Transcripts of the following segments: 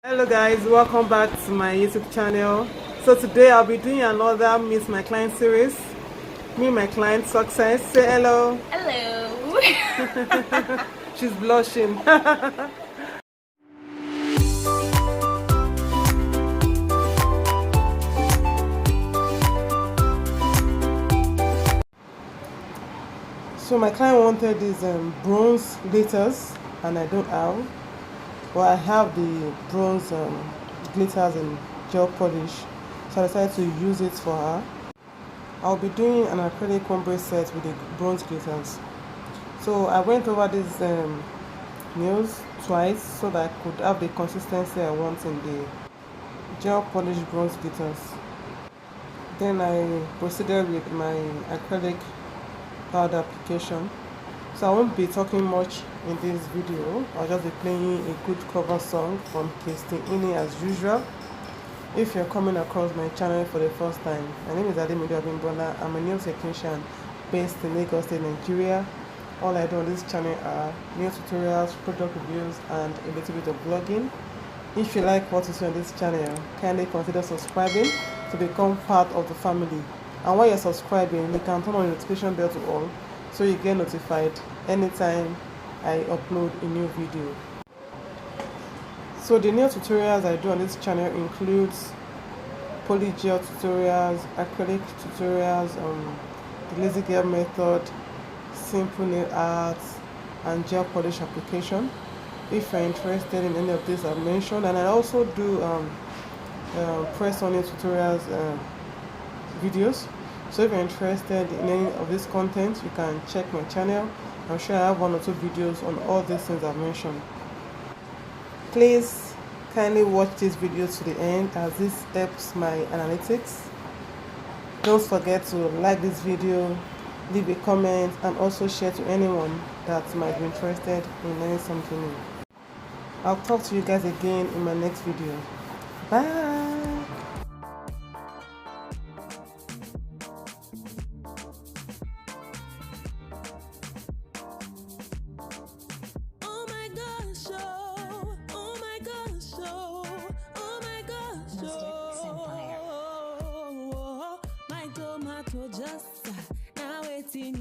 Hello guys, welcome back to my YouTube channel. So today I'll be doing another Meet My Client series. Meet My Client Success. Say hello. Hello. She's blushing. So my client wanted these bronze glitters and I don't have. Well, I have the bronze glitters and gel polish, so I decided to use it for her. I'll be doing an acrylic ombre set with the bronze glitters. So I went over these nails twice so that I could have the consistency I want in the gel polish bronze glitters. Then I proceeded with my acrylic powder application. So I won't be talking much in this video. I'll just be playing a good cover song from Ini as usual. If you're coming across my channel for the first time, my name is Ademido Abimbola. I'm a nail technician based in Lagos State, Nigeria. All I do on this channel are nail tutorials, product reviews, and a little bit of vlogging. If you like what you see on this channel, kindly consider subscribing to become part of the family. And while you're subscribing, you can turn on the notification bell to all so you get notified anytime I upload a new video. So the nail tutorials I do on this channel includes polygel tutorials, acrylic tutorials, the lazy girl method, simple nail art, and gel polish application. If you're interested in any of these I've mentioned, and I also do press on nail tutorials videos. So if you're interested in any of this content, you can check my channel. I'm sure I have 1 or 2 videos on all these things I've mentioned. Please kindly watch this video to the end as this helps my analytics. Don't forget to like this video, leave a comment, and also share to anyone that might be interested in learning something new. I'll talk to you guys again in my next video. Bye.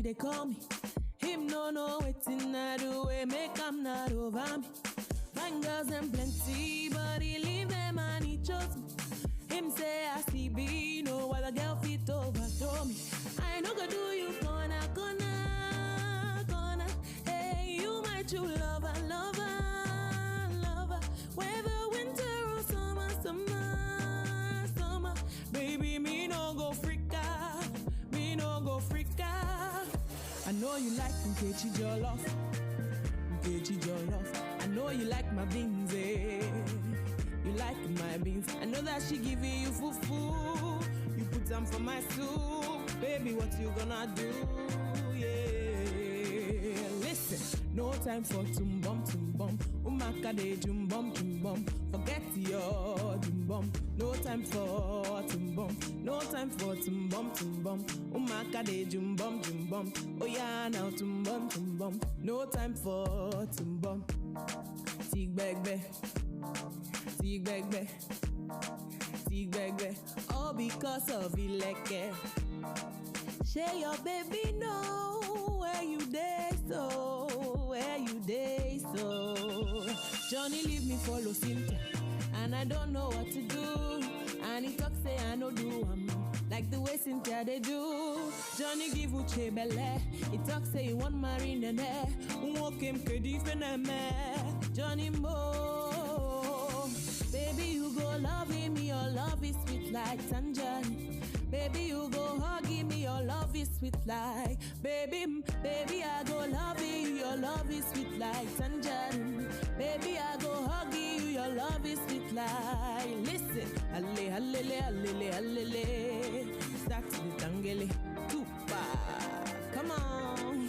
They call me. Him no know waiting I do it, make I'm not over me. Bangers and plenty, but he leave them and he chose me. Him say I see be no other girl fit overthrow me. I no go do you corner. Hey, you my true lover. Whether winter or summer. Baby, me no go freak out. I know you like Nkechi Jollof. I know you like my beans, You like my beans. I know that she giving you fufu. You put them for my soup. Baby, what you gonna do? Yeah. Listen, no time for tumbum. Umaka de jumbum. Forget your jumbum. No time for tumbum. Umaka de jumbum. Oh yeah, now tumbum. No time for tumbum. Tig bag. All because of Ileke. Share your baby know where you day so. Johnny leave me follow Cynthia, and I don't know what to do. And he talk say I no do like the way Cynthia they do. Johnny give Uche belle. He talk say he want marry nene. Walk him Johnny Mo. Baby you go love him, your love is sweet like tangerine. Baby you go hug him, your love is sweet like baby I go love you, your love is sweet like tangerine. Baby I go hug you, your love is sweet like. Listen, allele, start the tangele, tupa, come on.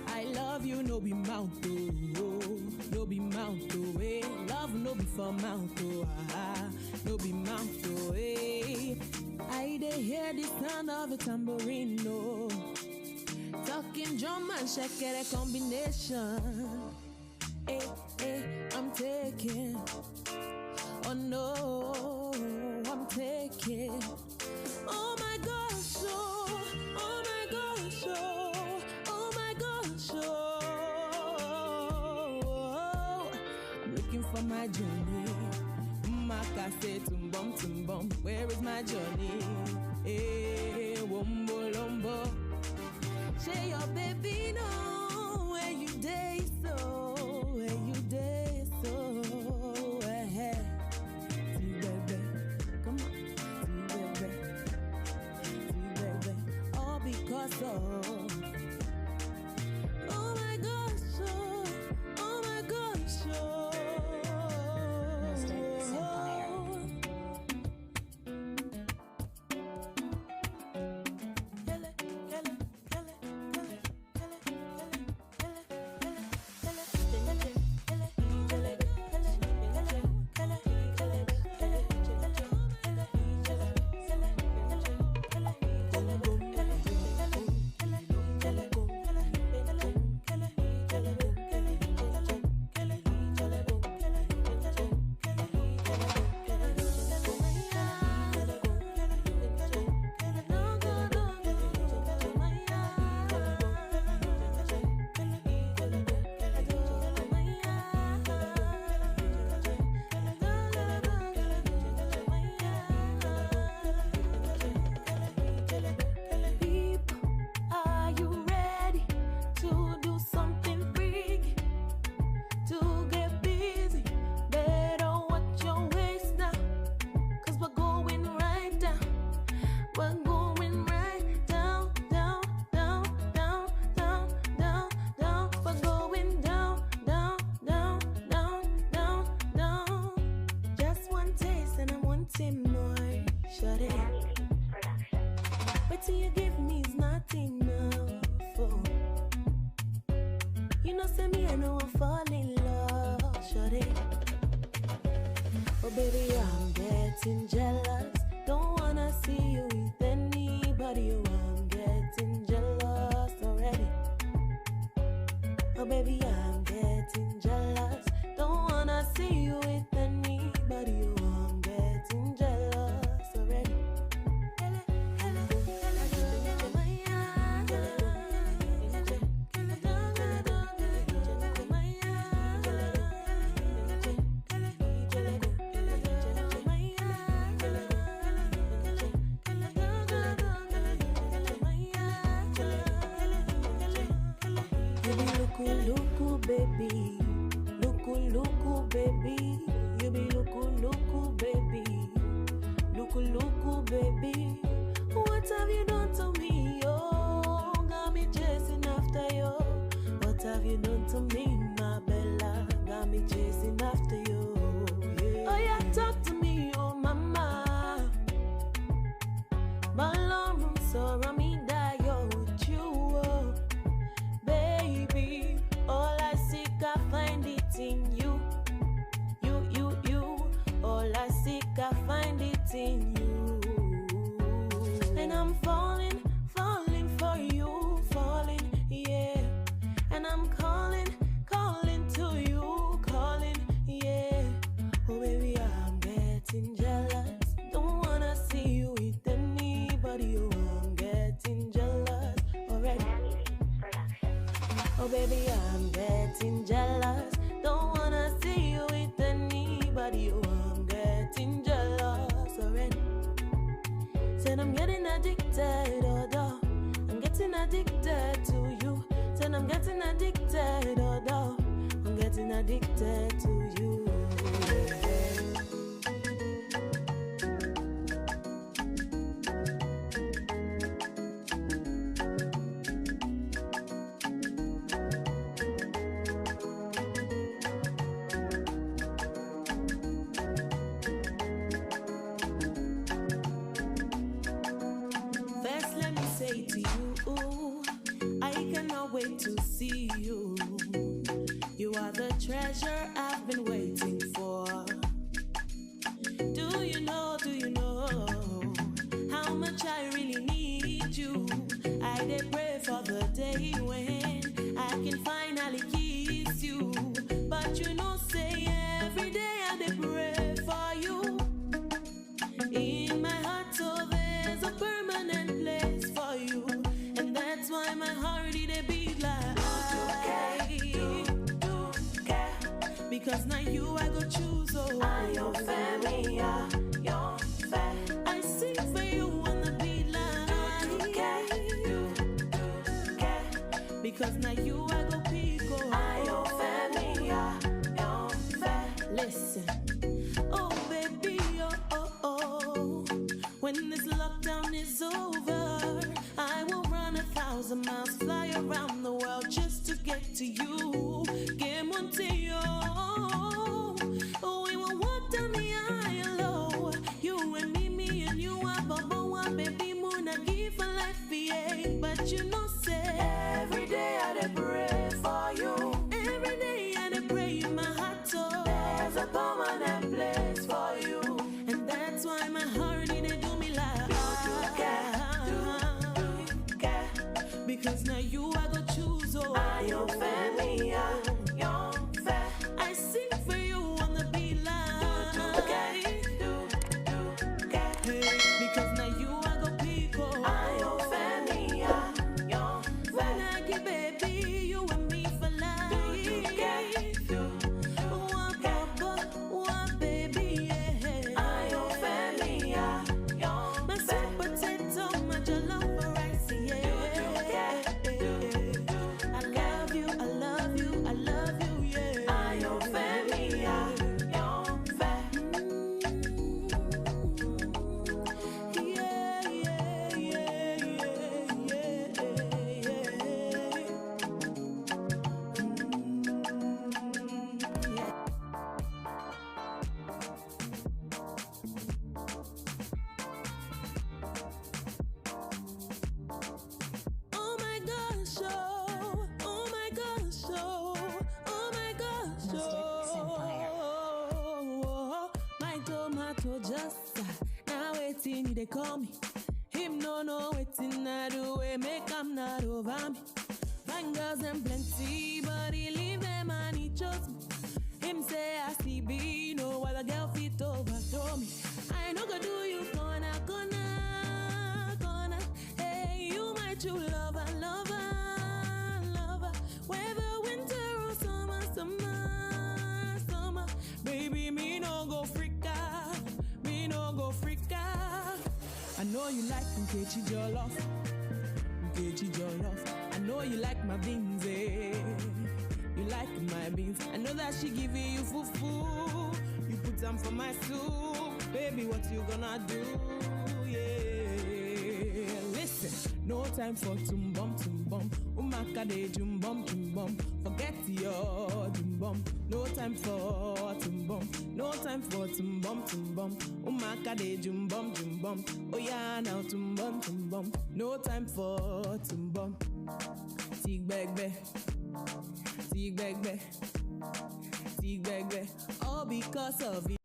I love you, no be mount eh. Love no be for mount no be mount eh. I dey hear the sound of a tambourine, no. Talking drum and shakere combination. I'm taking oh no, I'm taken. Oh my gosh, oh my gosh, oh my gosh, I'm looking for my journey. Maka say tumbum, where is my journey? Hey, wombo lombo. Say your baby know where you day so, where you day so. See baby, come on, see baby, all because of. Oh my gosh, oh my gosh, Mystic Empire. But you know, say every day I dey pray for you. Because now you I go choose, oh. I your family, your family. I sing for you on the beat line. Do care. Because now you I go pick, oh. I your family, your family. Listen, oh baby, oh. When this lockdown is over, I will run 1,000 miles, fly around the world just to get to you. Get Monteo. We will walk down the aisle low. You and me and you are bubble one, baby moon. I give a life, yeah. But you know, say every day I dey pray for you. Every day I dey pray in my heart, oh. There's a permanent place for you. And that's why my heart it do me like Do care. because now you I go choose, oh. I your family, your family. I sing for you on the beat line. Do care. Hey, because now you I go pick, oh. I your family, your When family. I get baby, you and me for life. One baby, yeah. I your family, your My sweet potato, my jollof rice, yeah. I love you, I love you, I love you, yeah. I your family, your family. Yeah, yeah, yeah. Oh my gosh, oh my gosh, oh my gosh, my tomato just now waiting you they call me. Him no waiting I do it make I'm not over me. Fingers and plenty, but he leave them and he chose me. Him say I see be no other girl fit overthrow me. I no go do you gonna. Hey, you my true lover. Whether winter or summer. Baby, me no go freak out. I know you like Nkechi Jollof. I know you like my beans, eh? You like my beans. I know that she giving you fufu. You put them for my soup. Baby, what you gonna do? Yeah. Listen, no time for tumbum. Umaka de jumbum. Forget your jumbum. No time for tumbum. Umaka de jumbum. Oh yeah, now tumbum. No time for tumbum. Tig bag, all because of you.